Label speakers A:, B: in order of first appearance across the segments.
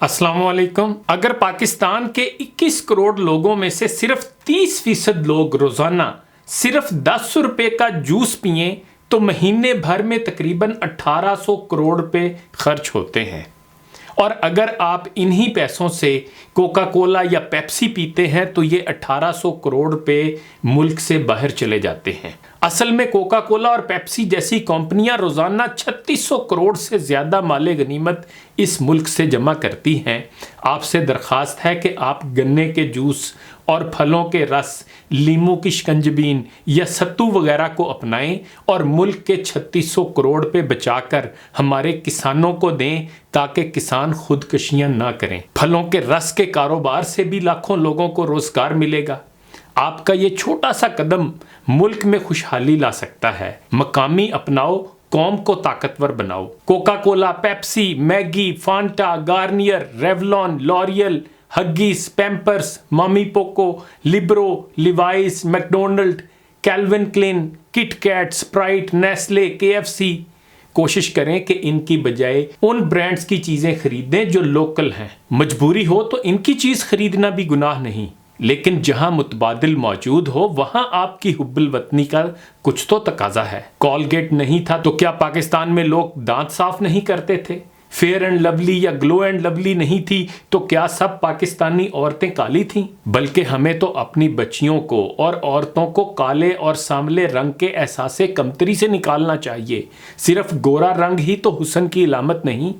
A: अस्सलाम वालेकुम। अगर पाकिस्तान के 21 करोड़ लोगों में से सिर्फ 30% लोग रोजाना सिर्फ 10 रुपए का जूस पिए तो महीने भर में तकरीबन 1800 करोड़ रुपए खर्च होते हैं। और अगर आप इन्हीं पैसों से कोका कोला या पेप्सी पीते हैं तो ये 1800 करोड़ रुपए मुल्क से बाहर चले जाते हैं। असल में कोका कोला और पेप्सी जैसी कंपनियां रोजाना 3600 करोड़ से ज्यादा माले गनीमत इस मुल्क से जमा करती हैं। आपसे दरख्वास्त है कि आप गन्ने के जूस और फलों के रस, लीमू की शिकंजबीन या सत्तू वगैरह को अपनाएं और मुल्क के 3600 करोड़ पे बचाकर हमारे किसानों को दें ताकि किसान खुदकशियां ना करें। फलों के रस के कारोबार से भी लाखों लोगों को रोजगार मिलेगा। आपका ये छोटा सा कदम मुल्क में खुशहाली ला सकता है। मकामी अपनाओ, कौम को ताकतवर बनाओ। Coca Cola, Pepsi, Maggi, Fanta, Garnier, Revlon, L'Oreal, Huggies, Pampers, MamyPoko, Libero, Levi's, McDonald, Calvin Klein, Kit Kat, Sprite, Nestle, KFC। कोशिश करें कि इनकी बजाय उन ब्रांड्स की चीजें खरीदें जो लोकल हैं। मजबूरी हो तो इनकी चीज खरीदना भी गुनाह नहीं, लेकिन जहां मुतबादिल मौजूद हो वहां आपकी हुब्बुल वतनी का कुछ तो तकाजा है। कॉलगेट नहीं था तो क्या पाकिस्तान में लोग दांत साफ नहीं करते थे? फेयर एंड लवली या ग्लो एंड लवली नहीं थी तो क्या सब पाकिस्तानी औरतें काली थीं? बल्कि हमें तो अपनी बच्चियों को और औरतों को काले और सांवले रंग के एहसासे कमतरी से निकालना चाहिए। सिर्फ गोरा रंग ही तो हुस्न की इलामत नहीं।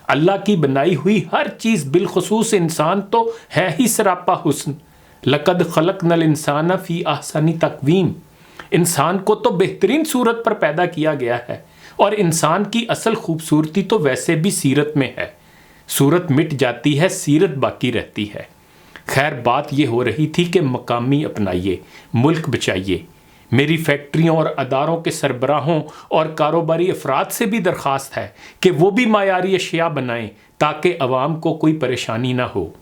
A: अल्लाह की बनाई हुई हर चीज बिलखुसूस इंसान तो है ही सरापा हुस्न। लक़द खलक़नल इंसान फी अहसनी तक़वीम। इंसान को तो बेहतरीन सूरत पर पैदा किया गया है और इंसान की असल खूबसूरती तो वैसे भी सीरत में है। सूरत मिट जाती है, सीरत बाकी रहती है। खैर, बात ये हो रही थी कि मकामी अपनाइए, मुल्क बचाइए। मेरी फैक्ट्रियों और अदारों के सरबराहों और कारोबारी अफराद से भी दरख्वास्त है कि वो भी मायारी अशिया बनाएं ताकि अवाम को कोई परेशानी ना हो।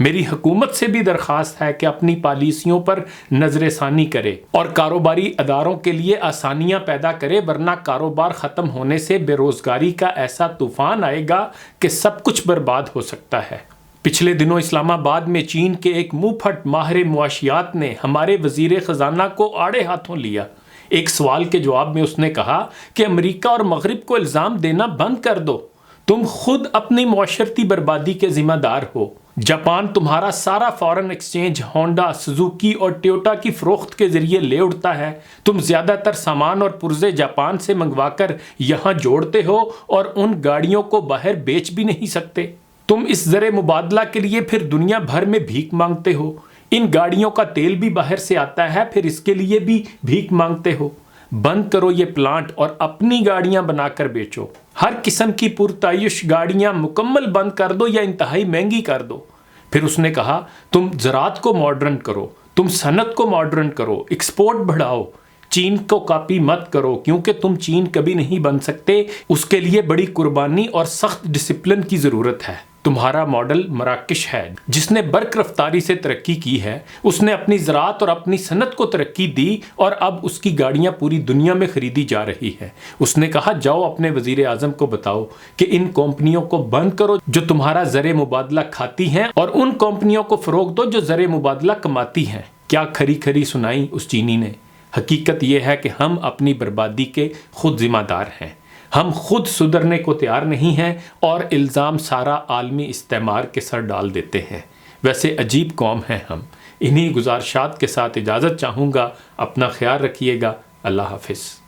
A: मेरी हुकूमत से भी दरख्वास्त है कि अपनी पॉलिसियों पर नजरसानी करे और कारोबारी अदारों के लिए आसानियां पैदा करे, वरना कारोबार ख़त्म होने से बेरोज़गारी का ऐसा तूफान आएगा कि सब कुछ बर्बाद हो सकता है। पिछले दिनों इस्लामाबाद में चीन के एक मुंहफट माहिर मुआशियात ने हमारे वज़ीर ख़जाना को आड़े हाथों लिया। एक सवाल के जवाब में उसने कहा कि अमेरिका और मगरिब को इल्ज़ाम देना बंद कर दो, तुम खुद अपनी मुआशरती बर्बादी के ज़िम्मेदार हो। जापान तुम्हारा सारा फॉरेन एक्सचेंज होंडा, सुजुकी और टोयोटा की फरोख्त के जरिए ले उड़ता है। तुम ज़्यादातर सामान और पुर्जे जापान से मंगवाकर यहाँ जोड़ते हो और उन गाड़ियों को बाहर बेच भी नहीं सकते। तुम इस ज़रे मुबादला के लिए फिर दुनिया भर में भीख मांगते हो। इन गाड़ियों का तेल भी बाहर से आता है, फिर इसके लिए भी भीख मांगते हो। बंद करो ये प्लांट और अपनी गाड़ियां बनाकर बेचो। हर किस्म की पुरतायुश गाड़ियां मुकम्मल बंद कर दो या इंतहाई महंगी कर दो। फिर उसने कहा, तुम ज़राअत को मॉडर्न करो, तुम सनत को मॉडर्न करो, एक्सपोर्ट बढ़ाओ, चीन को कॉपी मत करो क्योंकि तुम चीन कभी नहीं बन सकते। उसके लिए बड़ी कुर्बानी और सख्त डिसिप्लिन की ज़रूरत है। तुम्हारा मॉडल मराकश है जिसने बर्क रफ्तारी से तरक्की की है। उसने अपनी ज़राअत और अपनी सनत को तरक्की दी और अब उसकी गाड़ियां पूरी दुनिया में खरीदी जा रही है। उसने कहा, जाओ अपने वज़ीर आज़म को बताओ कि इन कंपनियों को बंद करो जो तुम्हारा ज़रे मुबादला खाती हैं और उन कंपनियों को फ़रोग दो जो ज़रे मुबादला कमाती हैं। क्या खरी खरी सुनाई उस चीनी ने। हकीकत यह है कि हम अपनी बर्बादी के खुद ज़िम्मेदार हैं। हम खुद सुधरने को तैयार नहीं हैं और इल्ज़ाम सारा आलमी इस्तेमार के सर डाल देते हैं। वैसे अजीब कौम है हम। इन्हीं गुजारिशात के साथ इजाज़त चाहूँगा। अपना ख्याल रखिएगा। अल्लाह हाफ़िज़।